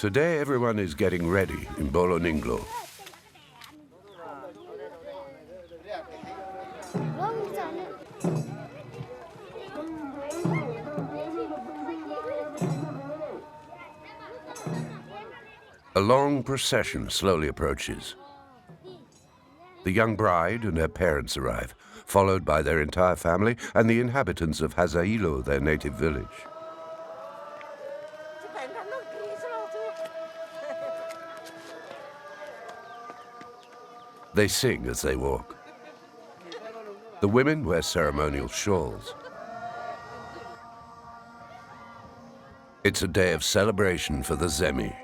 Today everyone is getting ready in Boloninglo. A long procession slowly approaches. The young bride and her parents arrive, followed by their entire family and the inhabitants of Hazailo, their native village. They sing as they walk. The women wear ceremonial shawls. It's a day of celebration for the Zemi.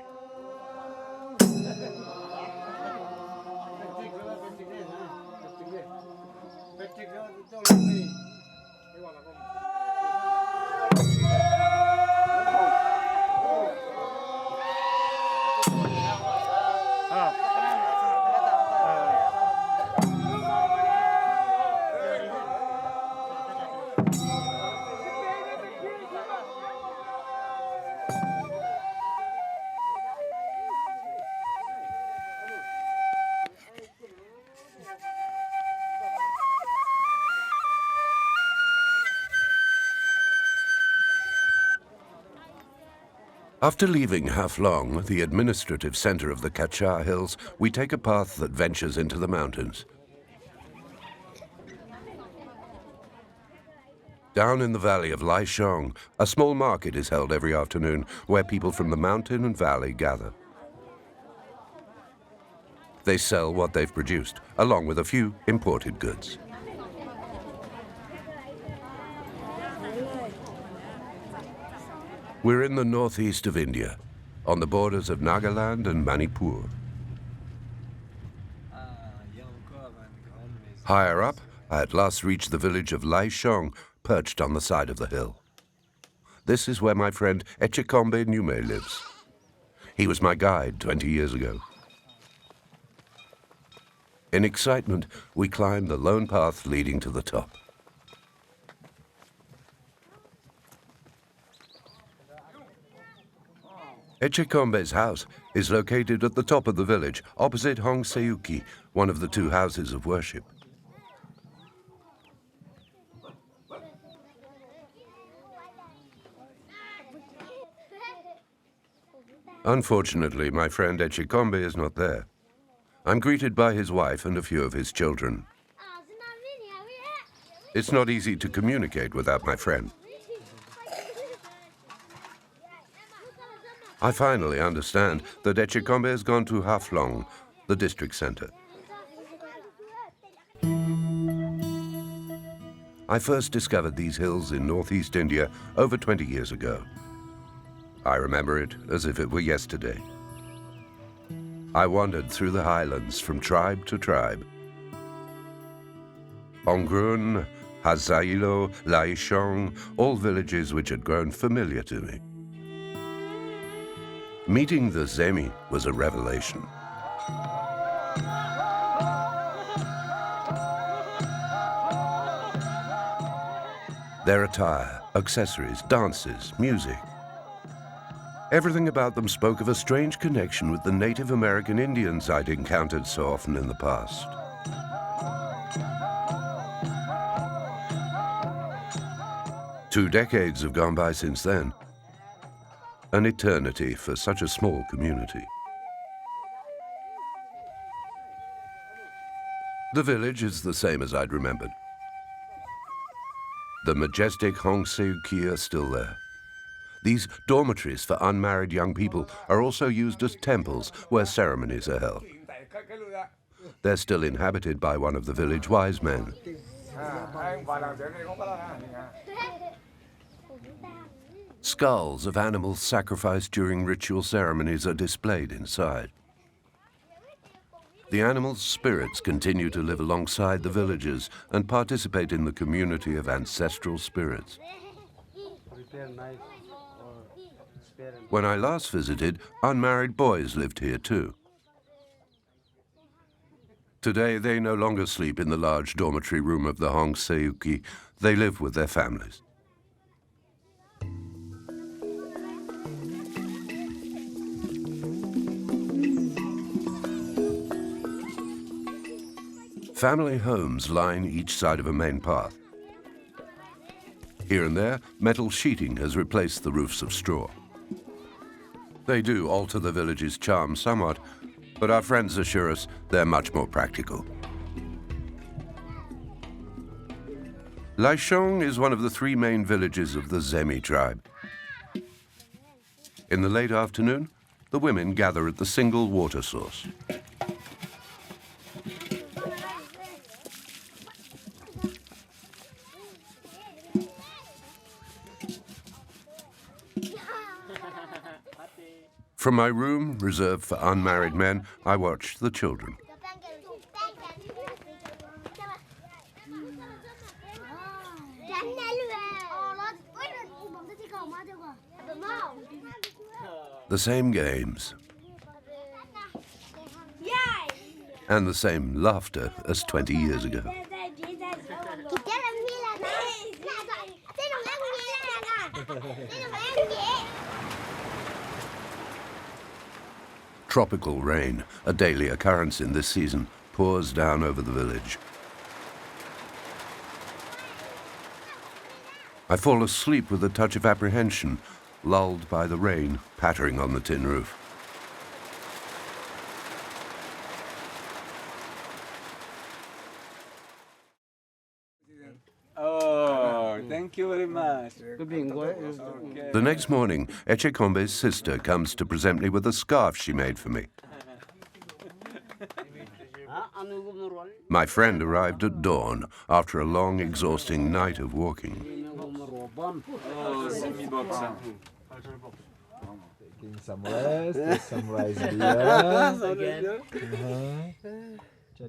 After leaving Haflong, the administrative center of the Kachar Hills, we take a path that ventures into the mountains. Down in the valley of Laishong, a small market is held every afternoon where people from the mountain and valley gather. They sell what they've produced, along with a few imported goods. We're in the northeast of India, on the borders of Nagaland and Manipur. Higher up, I at last reach the village of Laishong, perched on the side of the hill. This is where my friend Echekombe Nume lives. He was my guide 20 years ago. In excitement, we climb the lone path leading to the top. Echekombe's house is located at the top of the village, opposite Hong Seuki, one of the two houses of worship. Unfortunately, my friend Echekombe is not there. I'm greeted by his wife and a few of his children. It's not easy to communicate without my friend. I finally understand that Echekombe has gone to Haflong, the district center. I first discovered these hills in northeast India over 20 years ago. I remember it as if it were yesterday. I wandered through the highlands from tribe to tribe. Ongrun, Hazailo, Laishong, all villages which had grown familiar to me. Meeting the Zemi was a revelation. Their attire, accessories, dances, music. Everything about them spoke of a strange connection with the Native American Indians I'd encountered so often in the past. Two decades have gone by since then. An eternity for such a small community. The village is the same as I'd remembered. The majestic Hong Seuki are still there. These dormitories for unmarried young people are also used as temples where ceremonies are held. They're still inhabited by one of the village wise men. Skulls of animals sacrificed during ritual ceremonies are displayed inside. The animals' spirits continue to live alongside the villagers and participate in the community of ancestral spirits. When I last visited, unmarried boys lived here too. Today, they no longer sleep in the large dormitory room of the Hong Seuki. They live with their families. Family homes line each side of a main path. Here and there, metal sheeting has replaced the roofs of straw. They do alter the village's charm somewhat, but our friends assure us they're much more practical. Laichong is one of the three main villages of the Zemi tribe. In the late afternoon, the women gather at the single water source. From my room, reserved for unmarried men, I watch the children. The same games. And the same laughter as 20 years ago. Tropical rain, a daily occurrence in this season, pours down over the village. I fall asleep with a touch of apprehension, lulled by the rain pattering on the tin roof. Oh, thank you very much. The next morning, Echekombe's sister comes to present me with a scarf she made for me. My friend arrived at dawn after a long, exhausting night of walking. Taking some rest, there's some rice beer.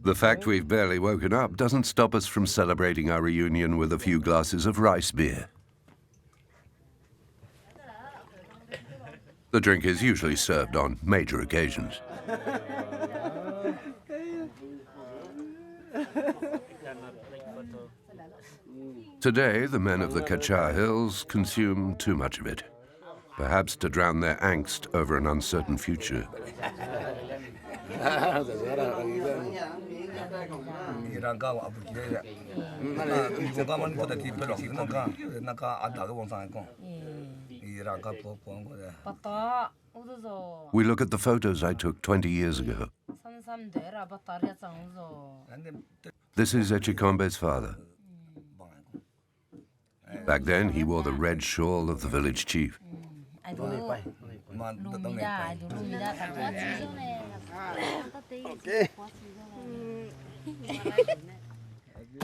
The fact we've barely woken up doesn't stop us from celebrating our reunion with a few glasses of rice beer. The drink is usually served on major occasions. Today, the men of the Kachar Hills consume too much of it, perhaps to drown their angst over an uncertain future. We look at the photos I took 20 years ago. This is Echekombe's father. Back then, he wore the red shawl of the village chief.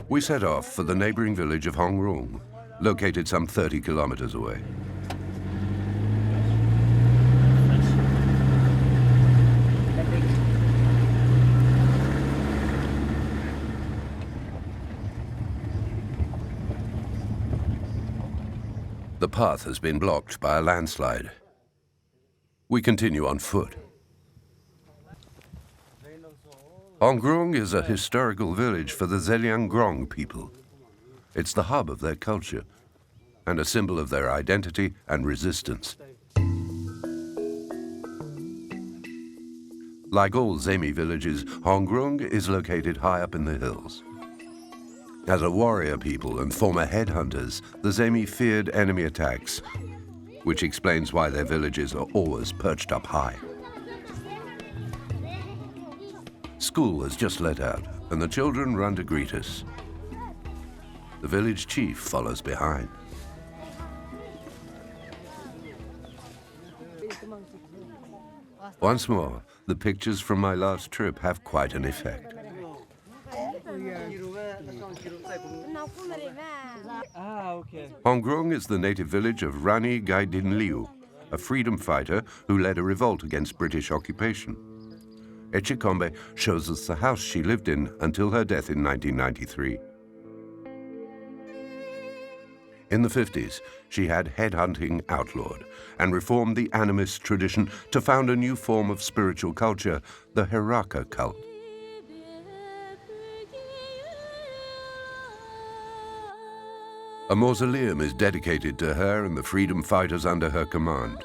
We set off for the neighboring village of Hongrung, located some 30 kilometers away. The path has been blocked by a landslide. We continue on foot. Hongrung is a historical village for the Zeliangrong people. It's the hub of their culture and a symbol of their identity and resistance. Like all Zemi villages, Hongrung is located high up in the hills. As a warrior people and former headhunters, the Zemi feared enemy attacks, which explains why their villages are always perched up high. School has just let out, and the children run to greet us. The village chief follows behind. Once more, the pictures from my last trip have quite an effect. Hongrung is the native village of Rani Gaidinliu, a freedom fighter who led a revolt against British occupation. Echekombe shows us the house she lived in until her death in 1993. In the 50s, she had headhunting outlawed and reformed the animist tradition to found a new form of spiritual culture, the Heraka cult. A mausoleum is dedicated to her and the freedom fighters under her command.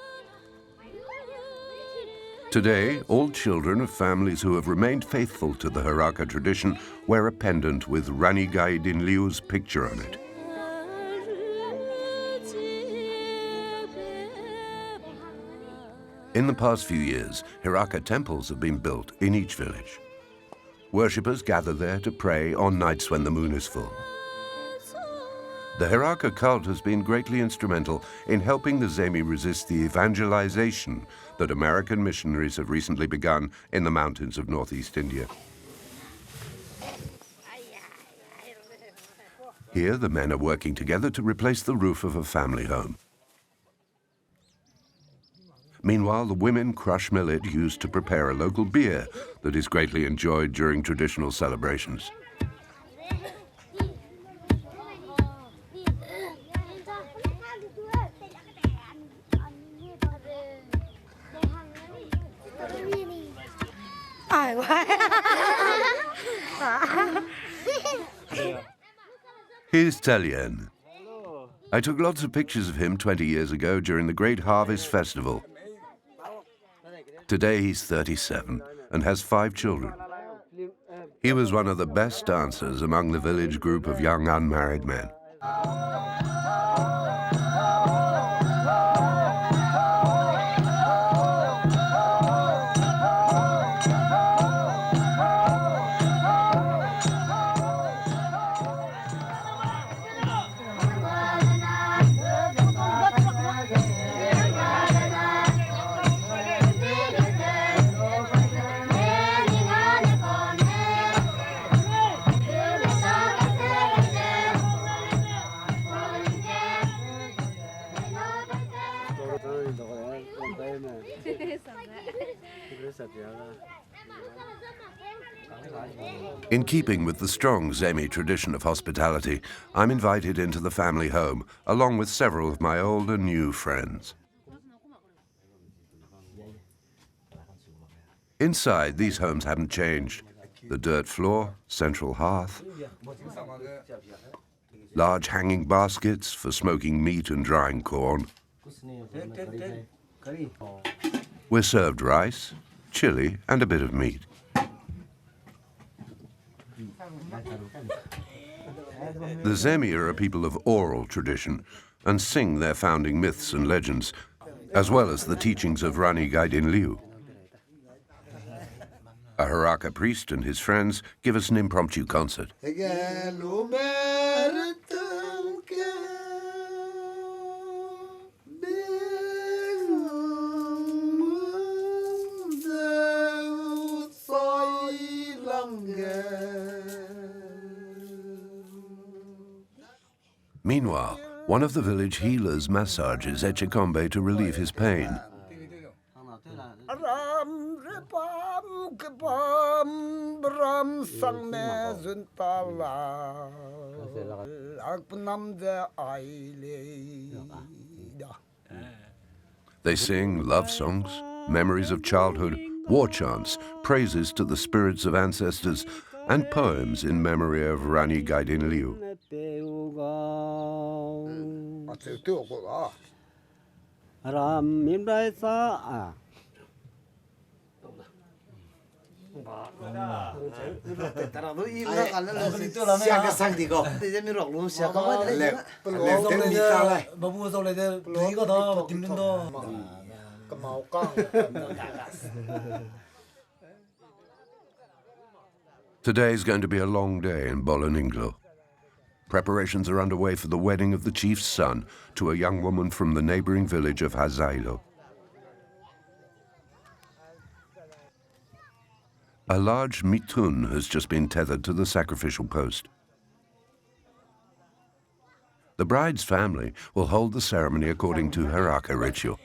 Today, all children of families who have remained faithful to the Haraka tradition wear a pendant with Rani Gaidinliu's picture on it. In the past few years, Haraka temples have been built in each village. Worshippers gather there to pray on nights when the moon is full. The Haraka cult has been greatly instrumental in helping the Zemi resist the evangelization that American missionaries have recently begun in the mountains of northeast India. Here, the men are working together to replace the roof of a family home. Meanwhile, the women crush millet used to prepare a local beer that is greatly enjoyed during traditional celebrations. Here's Talien. I took lots of pictures of him 20 years ago during the Great Harvest Festival. Today he's 37 and has 5 children. He was one of the best dancers among the village group of young unmarried men. In keeping with the strong Zemi tradition of hospitality, I'm invited into the family home, along with several of my old and new friends. Inside, these homes haven't changed. The dirt floor, central hearth, large hanging baskets for smoking meat and drying corn. We're served rice, chili, and a bit of meat. The Zemi are a people of oral tradition and sing their founding myths and legends, as well as the teachings of Rani Gaidinliu. A Haraka priest and his friends give us an impromptu concert. Meanwhile, one of the village healers massages Echikombe to relieve his pain. They sing love songs, memories of childhood, war chants, praises to the spirits of ancestors, and poems in memory of Rani Gaidinliu. Today is going to be a long day in Boloninglo. Preparations are underway for the wedding of the chief's son to a young woman from the neighboring village of Hazailo. A large mitun has just been tethered to the sacrificial post. The bride's family will hold the ceremony according to Haraka ritual.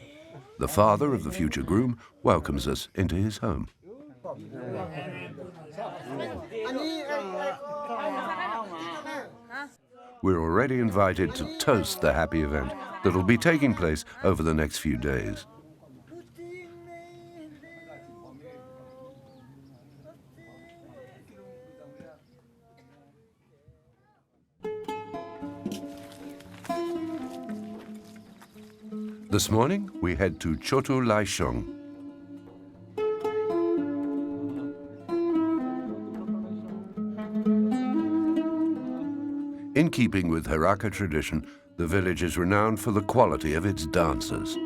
The father of the future groom welcomes us into his home. We're already invited to toast the happy event that will be taking place over the next few days. This morning, we head to Chotu Laishong. In keeping with Haraka tradition, the village is renowned for the quality of its dancers.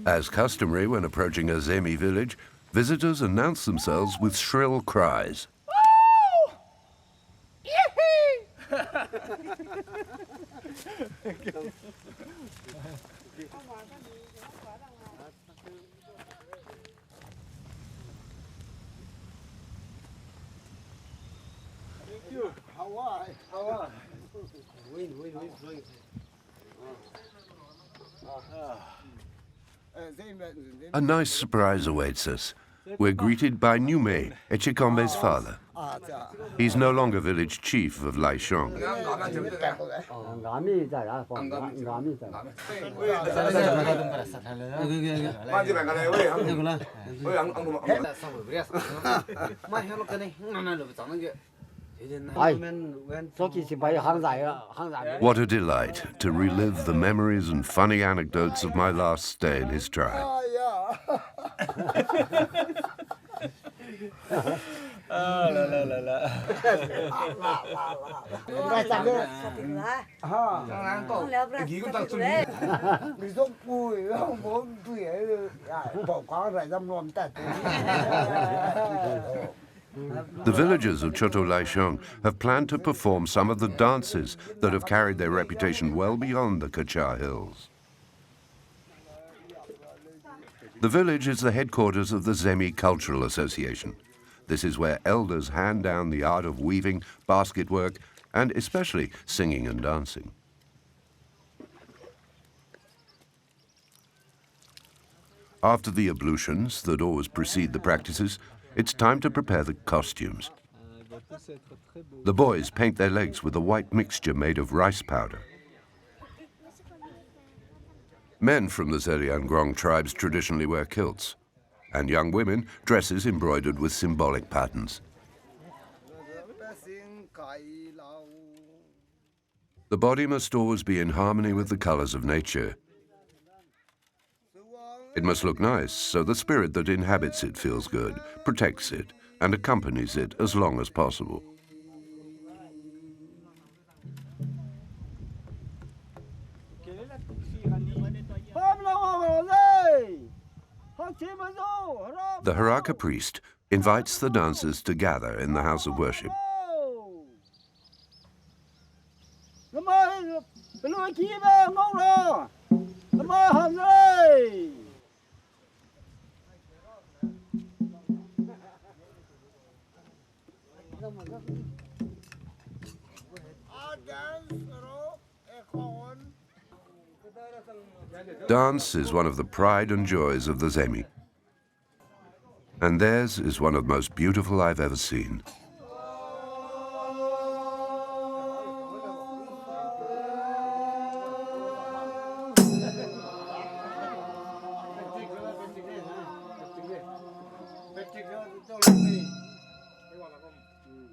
As customary when approaching a Zemi village, visitors announce themselves with shrill cries. A nice surprise awaits us. We're greeted by Nume, Echikombe's father. He's no longer village chief of Laishong. What a delight to relive the memories and funny anecdotes of my last stay in his tribe. The villagers of Choto Laishong have planned to perform some of the dances that have carried their reputation well beyond the Kachar Hills. The village is the headquarters of the Zemi Cultural Association. This is where elders hand down the art of weaving, basket work, and especially singing and dancing. After the ablutions that always precede the practices, it's time to prepare the costumes. The boys paint their legs with a white mixture made of rice powder. Men from the Zeriangrong tribes traditionally wear kilts, and young women dresses embroidered with symbolic patterns. The body must always be in harmony with the colors of nature. It must look nice, so the spirit that inhabits it feels good, protects it, and accompanies it as long as possible. The Haraka priest invites the dancers to gather in the house of worship. Dance is one of the pride and joys of the Zemi. And theirs is one of the most beautiful I've ever seen.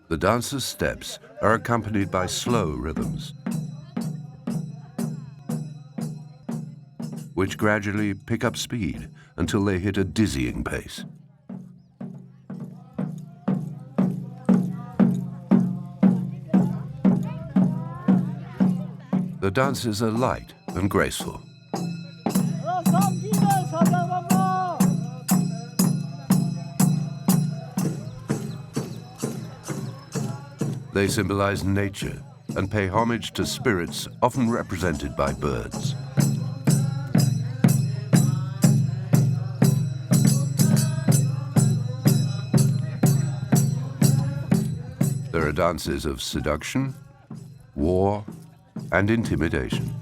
The dancers' steps are accompanied by slow rhythms, which gradually pick up speed until they hit a dizzying pace. The dances are light and graceful. They symbolize nature and pay homage to spirits often represented by birds. There are dances of seduction, war, and intimidation.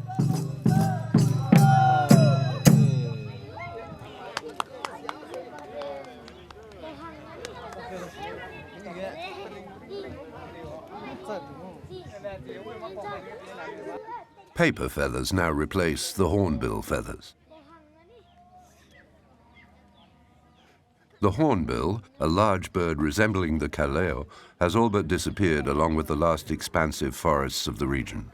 Paper feathers now replace the hornbill feathers. The hornbill, a large bird resembling the kaleo, has all but disappeared along with the last expansive forests of the region.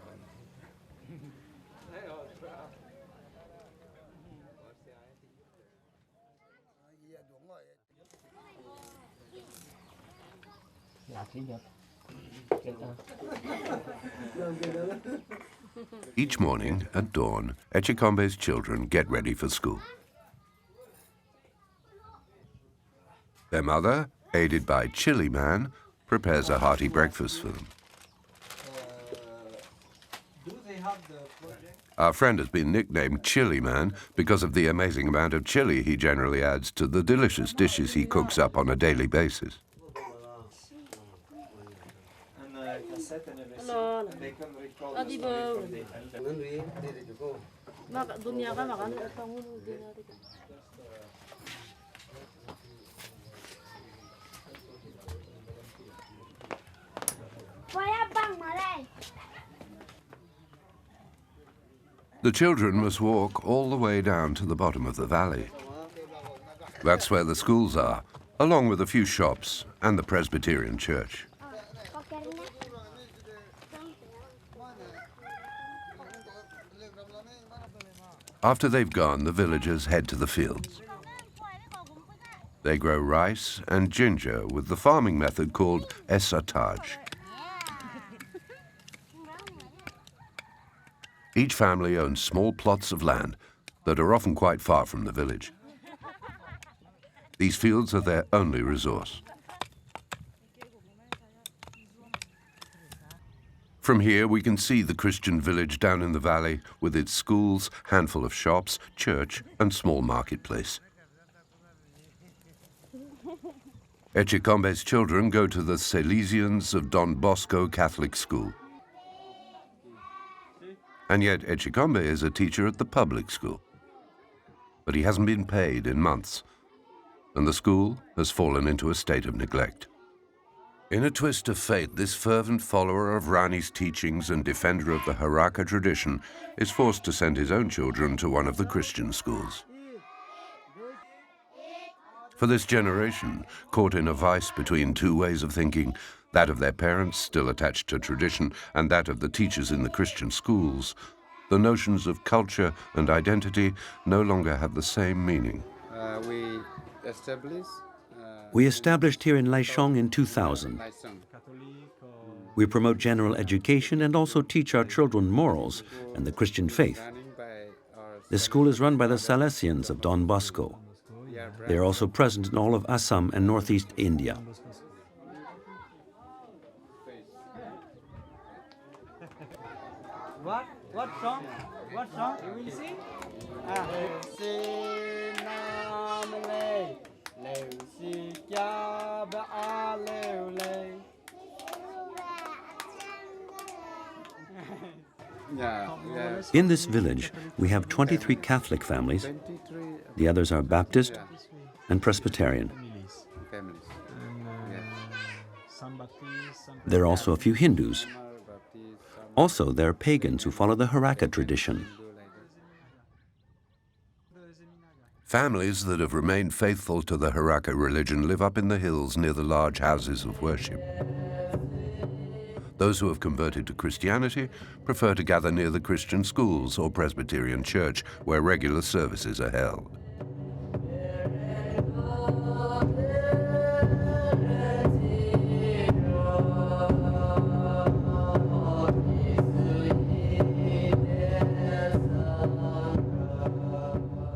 Each morning at dawn, Echikombe's children get ready for school. Their mother, aided by Chili Man, prepares a hearty breakfast for them. Our friend has been nicknamed Chili Man because of the amazing amount of chili he generally adds to the delicious dishes he cooks up on a daily basis. The children must walk all the way down to the bottom of the valley. That's where the schools are, along with a few shops and the Presbyterian church. After they've gone, the villagers head to the fields. They grow rice and ginger with the farming method called esatage. Each family owns small plots of land that are often quite far from the village. These fields are their only resource. From here, we can see the Christian village down in the valley with its schools, handful of shops, church, and small marketplace. Echikombe's children go to the Salesians of Don Bosco Catholic School. And yet Echikombe is a teacher at the public school. But he hasn't been paid in months, and the school has fallen into a state of neglect. In a twist of fate, this fervent follower of Rani's teachings and defender of the Haraka tradition is forced to send his own children to one of the Christian schools. For this generation, caught in a vice between two ways of thinking, that of their parents still attached to tradition and that of the teachers in the Christian schools, the notions of culture and identity no longer have the same meaning. We established here in Laichong in 2000. We promote general education and also teach our children morals and the Christian faith. The school is run by the Salesians of Don Bosco. They are also present in all of Assam and northeast India. What song? What song? You will sing? In this village, we have 23 Catholic families. The others are Baptist and Presbyterian. There are also a few Hindus. Also, there are pagans who follow the Haraka tradition. Families that have remained faithful to the Haraka religion live up in the hills near the large houses of worship. Those who have converted to Christianity prefer to gather near the Christian schools or Presbyterian church where regular services are held.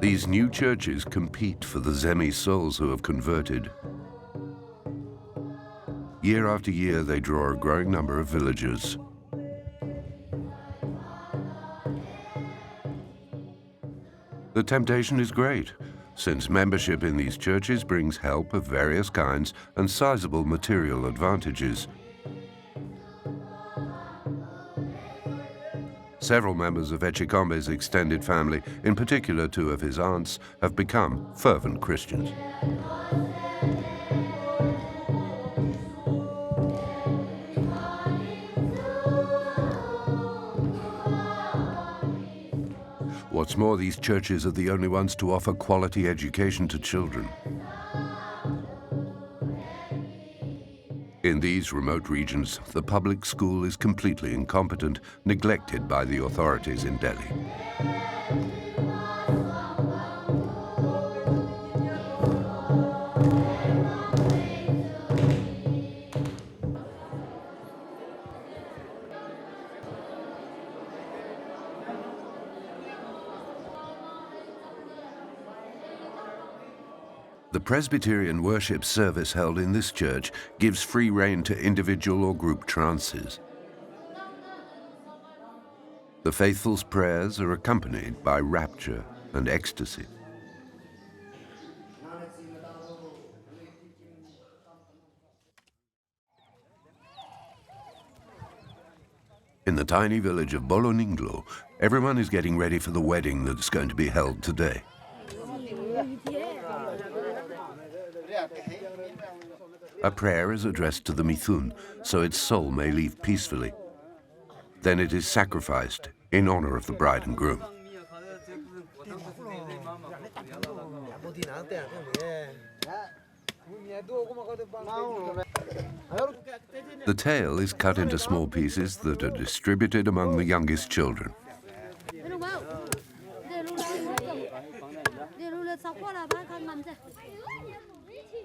These new churches compete for the Zemi souls who have converted. Year after year, they draw a growing number of villagers. The temptation is great, since membership in these churches brings help of various kinds and sizable material advantages. Several members of Echikombe's extended family, in particular two of his aunts, have become fervent Christians. What's more, these churches are the only ones to offer quality education to children. In these remote regions, the public school is completely incompetent, neglected by the authorities in Delhi. The Presbyterian worship service held in this church gives free rein to individual or group trances. The faithful's prayers are accompanied by rapture and ecstasy. In the tiny village of Boloninglo, everyone is getting ready for the wedding that's going to be held today. A prayer is addressed to the Mithun, so its soul may leave peacefully. Then it is sacrificed in honor of the bride and groom. The tail is cut into small pieces that are distributed among the youngest children.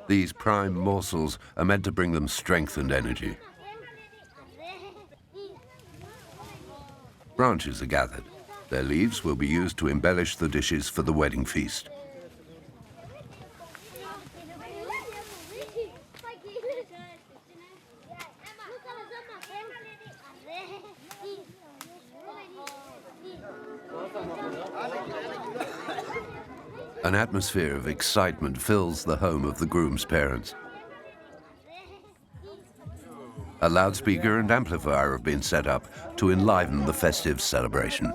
These prime morsels are meant to bring them strength and energy. Branches are gathered. Their leaves will be used to embellish the dishes for the wedding feast. An atmosphere of excitement fills the home of the groom's parents. A loudspeaker and amplifier have been set up to enliven the festive celebration.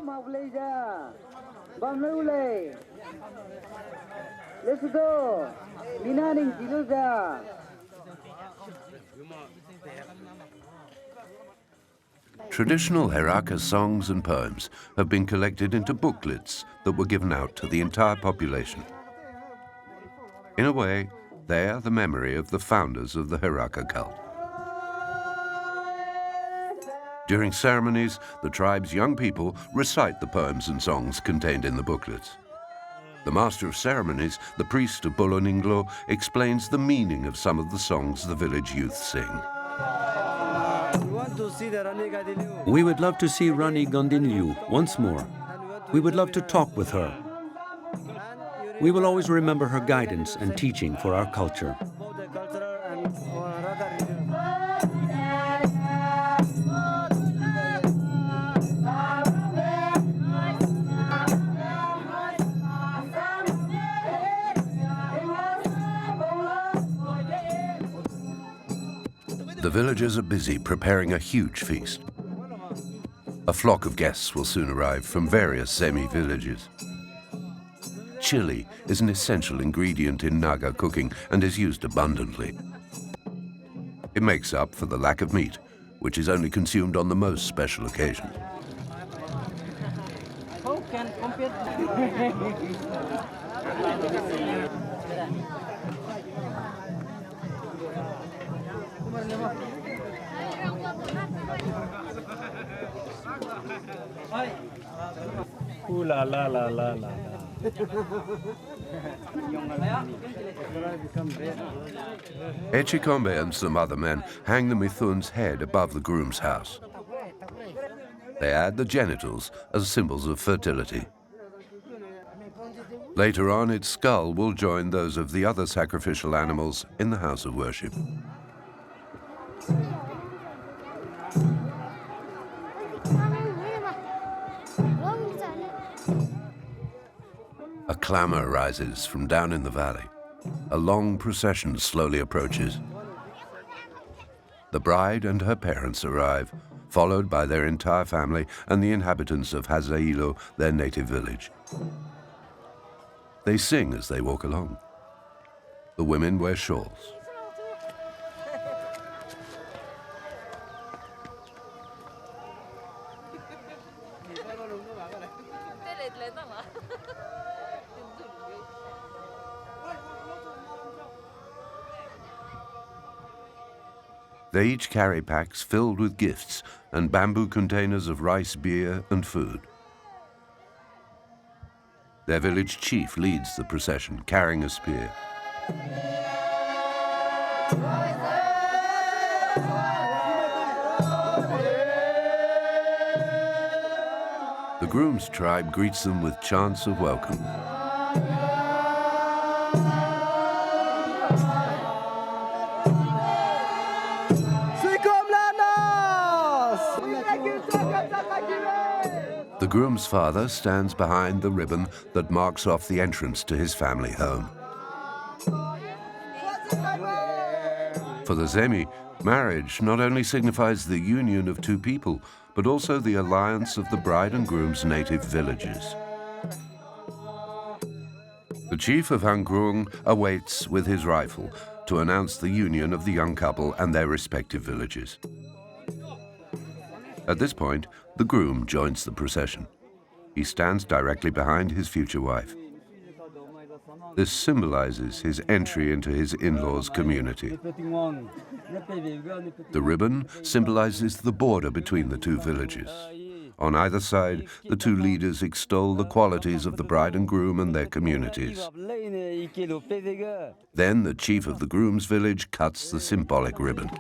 Let's go. Traditional Heraka songs and poems have been collected into booklets that were given out to the entire population. In a way, they are the memory of the founders of the Heraka cult. During ceremonies, the tribe's young people recite the poems and songs contained in the booklets. The master of ceremonies, the priest of Boloninglo, explains the meaning of some of the songs the village youth sing. We would love to see Rani Gondinliu once more. We would love to talk with her. We will always remember her guidance and teaching for our culture. The villagers are busy preparing a huge feast. A flock of guests will soon arrive from various semi-villages. Chili is an essential ingredient in Naga cooking and is used abundantly. It makes up for the lack of meat, which is only consumed on the most special occasions. How can compare? Ooh la la la la la. Echikombe and some other men hang the Mithun's head above the groom's house. They add the genitals as symbols of fertility. Later on, its skull will join those of the other sacrificial animals in the house of worship. A clamor rises from down in the valley. A long procession slowly approaches. The bride and her parents arrive, followed by their entire family and the inhabitants of Hazailo, their native village. They sing as they walk along. The women wear shawls. They each carry packs filled with gifts and bamboo containers of rice, beer, and food. Their village chief leads the procession, carrying a spear. The groom's tribe greets them with chants of welcome. The groom's father stands behind the ribbon that marks off the entrance to his family home. For the Zemi, marriage not only signifies the union of two people, but also the alliance of the bride and groom's native villages. The chief of Hangkrung awaits with his rifle to announce the union of the young couple and their respective villages. At this point, the groom joins the procession. He stands directly behind his future wife. This symbolizes his entry into his in-laws' community. The ribbon symbolizes the border between the two villages. On either side, the two leaders extol the qualities of the bride and groom and their communities. Then the chief of the groom's village cuts the symbolic ribbon.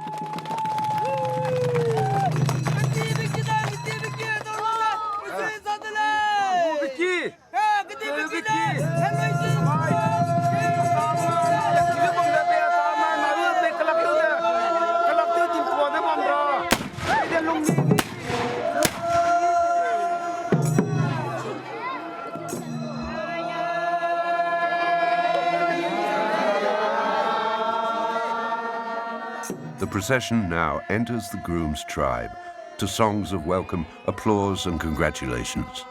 The procession now enters the groom's tribe to songs of welcome, applause, and congratulations.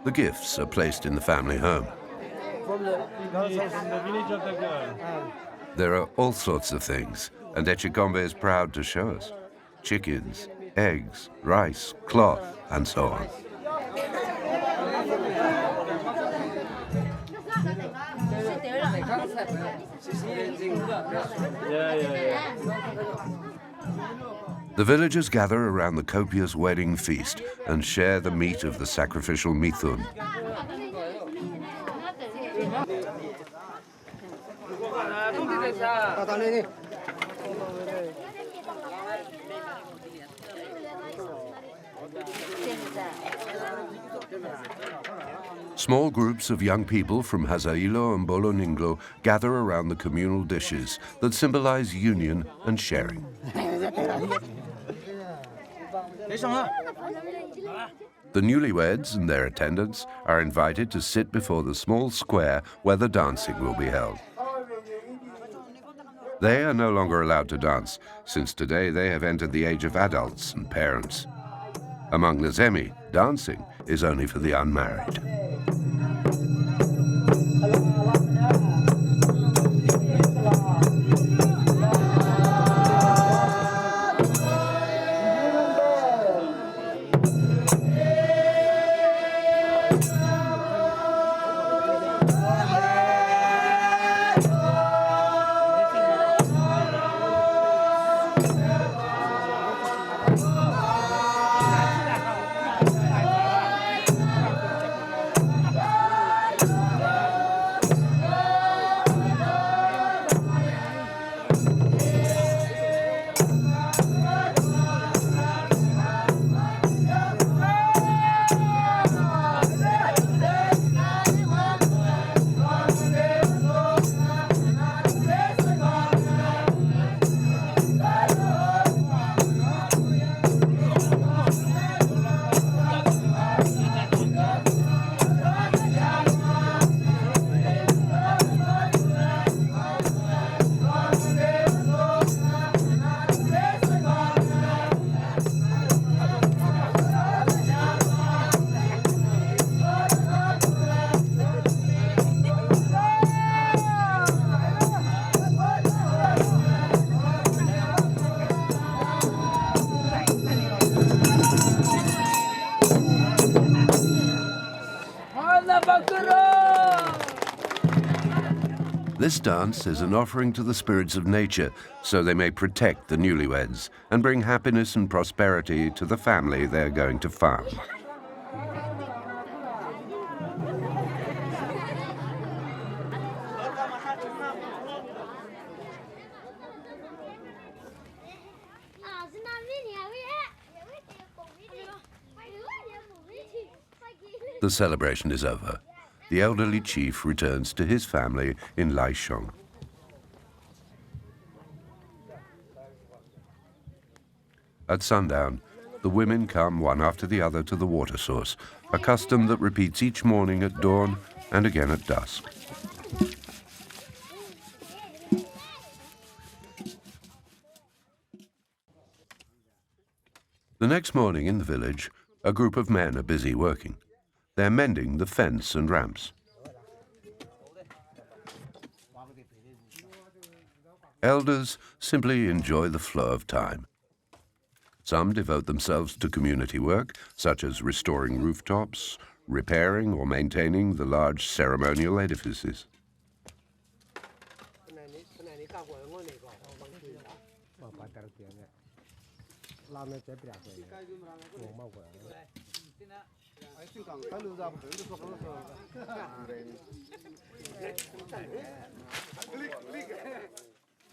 The gifts are placed in the family home. There are all sorts of things, and Echikombe is proud to show us. Chickens, eggs, rice, cloth, and so on. The villagers gather around the copious wedding feast and share the meat of the sacrificial mithun. Small groups of young people from Hazailo and Boloninglo gather around the communal dishes that symbolize union and sharing. The newlyweds and their attendants are invited to sit before the small square where the dancing will be held. They are no longer allowed to dance, since today they have entered the age of adults and parents. Among the Zemi, dancing is only for the unmarried. This dance is an offering to the spirits of nature so they may protect the newlyweds and bring happiness and prosperity to the family they're going to farm. The celebration is over. The elderly chief returns to his family in Laishong. At sundown, the women come one after the other to the water source, a custom that repeats each morning at dawn and again at dusk. The next morning in the village, a group of men are busy working. They're mending the fence and ramps. Elders simply enjoy the flow of time. Some devote themselves to community work, such as restoring rooftops, repairing or maintaining the large ceremonial edifices.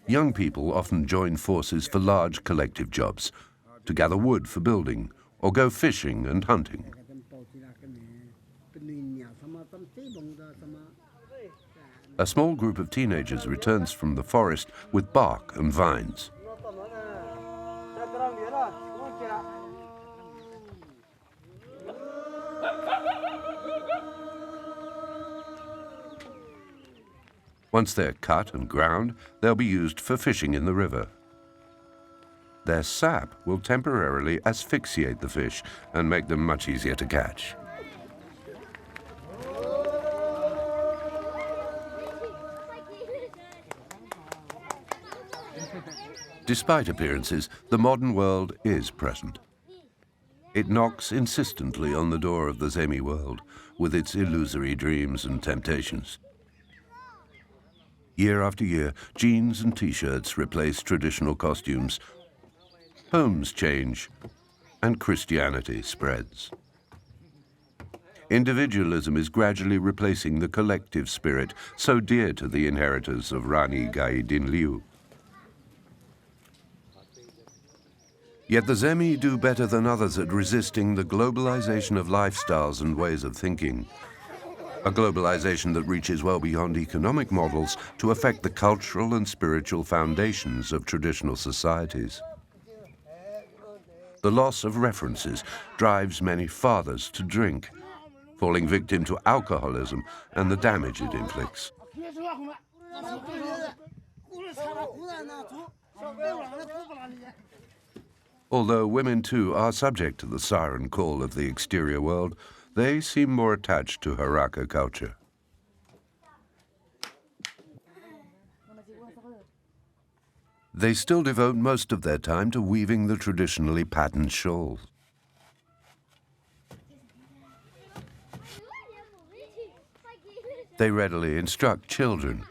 Young people often join forces for large collective jobs, to gather wood for building, or go fishing and hunting. A small group of teenagers returns from the forest with bark and vines. Once they're cut and ground, they'll be used for fishing in the river. Their sap will temporarily asphyxiate the fish and make them much easier to catch. Despite appearances, the modern world is present. It knocks insistently on the door of the Zemi world with its illusory dreams and temptations. Year after year, jeans and t-shirts replace traditional costumes. Homes change, and Christianity spreads. Individualism is gradually replacing the collective spirit so dear to the inheritors of Rani Gaidinliu. Yet the Zemi do better than others at resisting the globalization of lifestyles and ways of thinking. A globalization that reaches well beyond economic models to affect the cultural and spiritual foundations of traditional societies. The loss of references drives many fathers to drink, falling victim to alcoholism and the damage it inflicts. Although women too are subject to the siren call of the exterior world, they seem more attached to Haraka culture. They still devote most of their time to weaving the traditionally patterned shawls. They readily instruct children,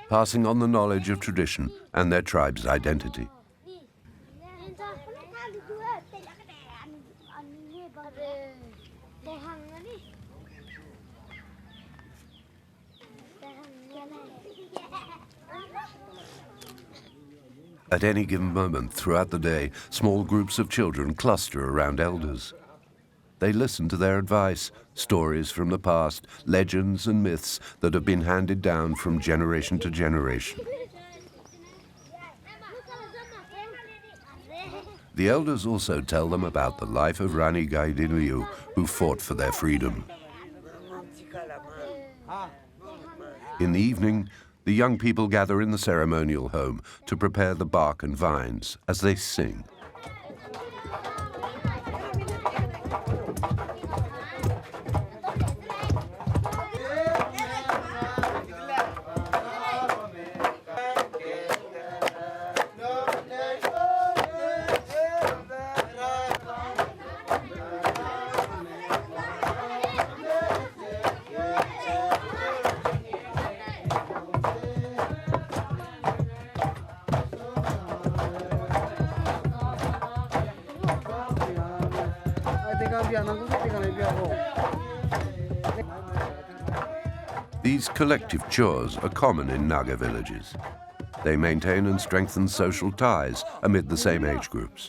passing on the knowledge of tradition and their tribe's identity. At any given moment throughout the day, small groups of children cluster around elders. They listen to their advice, stories from the past, legends and myths that have been handed down from generation to generation. The elders also tell them about the life of Rani Gaidinliu, who fought for their freedom. In the evening, the young people gather in the ceremonial home to prepare the bark and vines as they sing. These collective chores are common in Naga villages. They maintain and strengthen social ties amid the same age groups.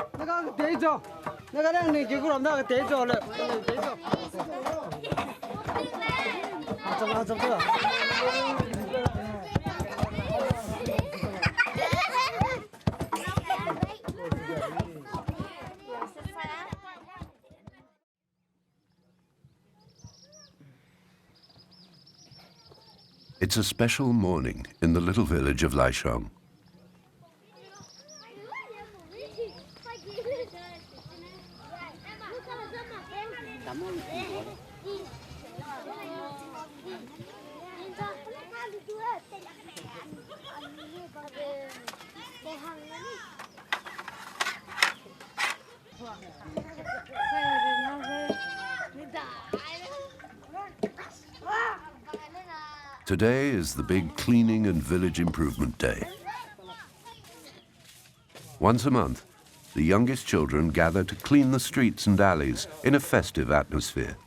It's a special morning in the little village of Laishong. Today is the big cleaning and village improvement day. Once a month, the youngest children gather to clean the streets and alleys in a festive atmosphere.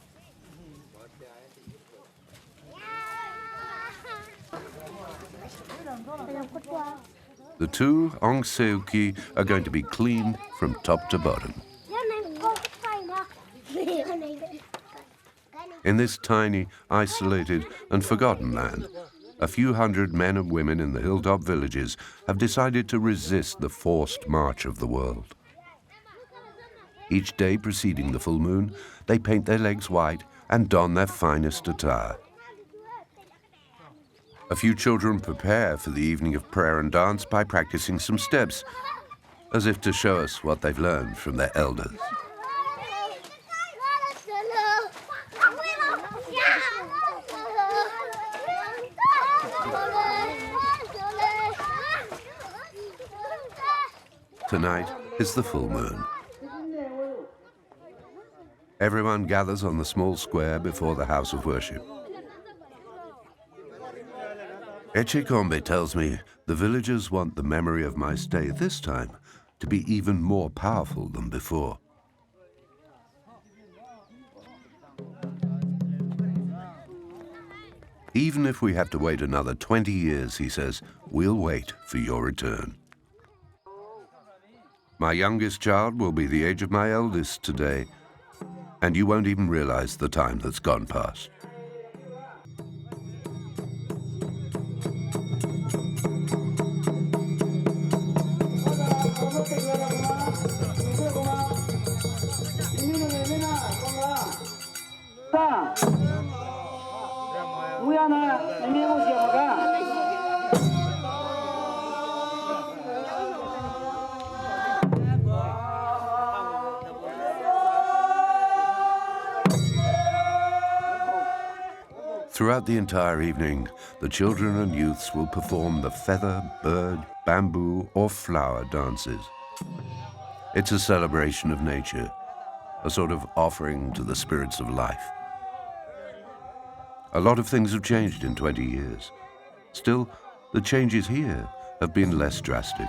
The two Aung Suu Kyi are going to be cleaned from top to bottom. In this tiny, isolated and forgotten land, a few hundred men and women in the hilltop villages have decided to resist the forced march of the world. Each day preceding the full moon, they paint their legs white and don their finest attire. A few children prepare for the evening of prayer and dance by practicing some steps, as if to show us what they've learned from their elders. Tonight is the full moon. Everyone gathers on the small square before the house of worship. Echekombe tells me the villagers want the memory of my stay this time to be even more powerful than before. Even if we have to wait another 20 years, he says, we'll wait for your return. My youngest child will be the age of my eldest today, and you won't even realize the time that's gone past. Throughout the entire evening, the children and youths will perform the feather, bird, bamboo, or flower dances. It's a celebration of nature, a sort of offering to the spirits of life. A lot of things have changed in 20 years. Still, the changes here have been less drastic.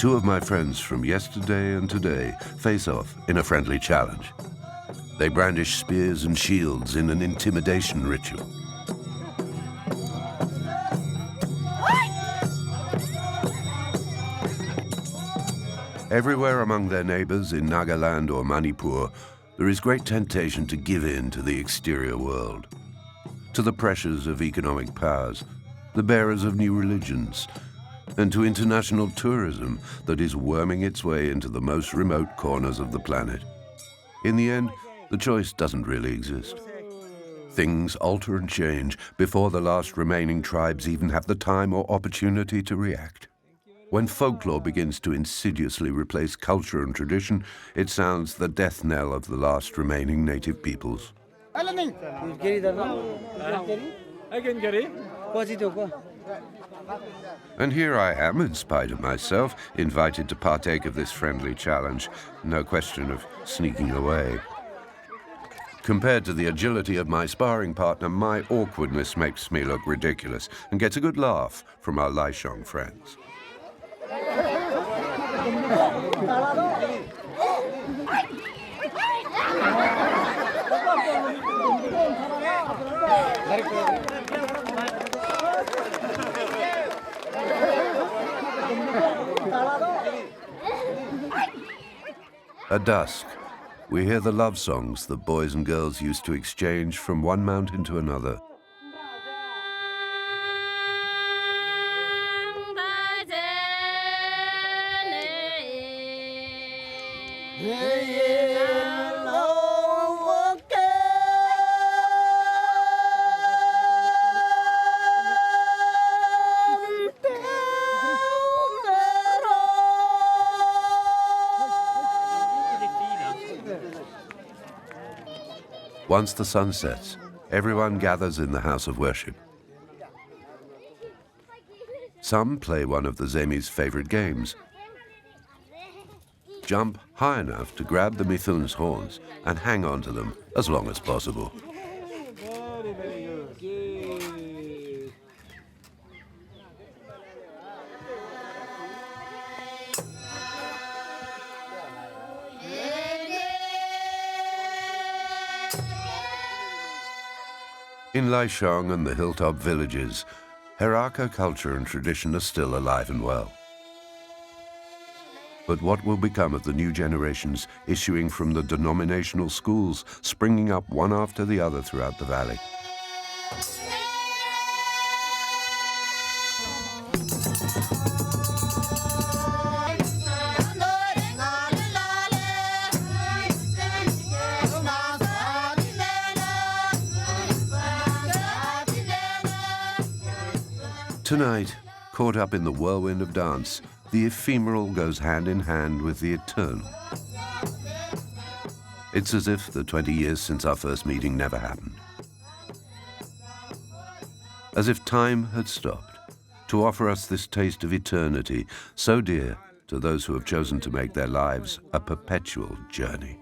Two of my friends from yesterday and today face off in a friendly challenge. They brandish spears and shields in an intimidation ritual. Everywhere among their neighbors in Nagaland or Manipur, there is great temptation to give in to the exterior world, to the pressures of economic powers, the bearers of new religions, and to international tourism that is worming its way into the most remote corners of the planet. In the end, the choice doesn't really exist. Things alter and change before the last remaining tribes even have the time or opportunity to react. When folklore begins to insidiously replace culture and tradition, it sounds the death knell of the last remaining native peoples. I can get it. And here I am, in spite of myself, invited to partake of this friendly challenge. No question of sneaking away. Compared to the agility of my sparring partner, my awkwardness makes me look ridiculous and gets a good laugh from our Laishong friends. At dusk, we hear the love songs that boys and girls used to exchange from one mountain to another. Once the sun sets, everyone gathers in the house of worship. Some play one of the Zemi's favorite games. Jump high enough to grab the Mithun's horns and hang on to them as long as possible. In Laishong and the hilltop villages, Heraka culture and tradition are still alive and well. But what will become of the new generations issuing from the denominational schools, springing up one after the other throughout the valley? Tonight, caught up in the whirlwind of dance, the ephemeral goes hand in hand with the eternal. It's as if the 20 years since our first meeting never happened. As if time had stopped to offer us this taste of eternity, so dear to those who have chosen to make their lives a perpetual journey.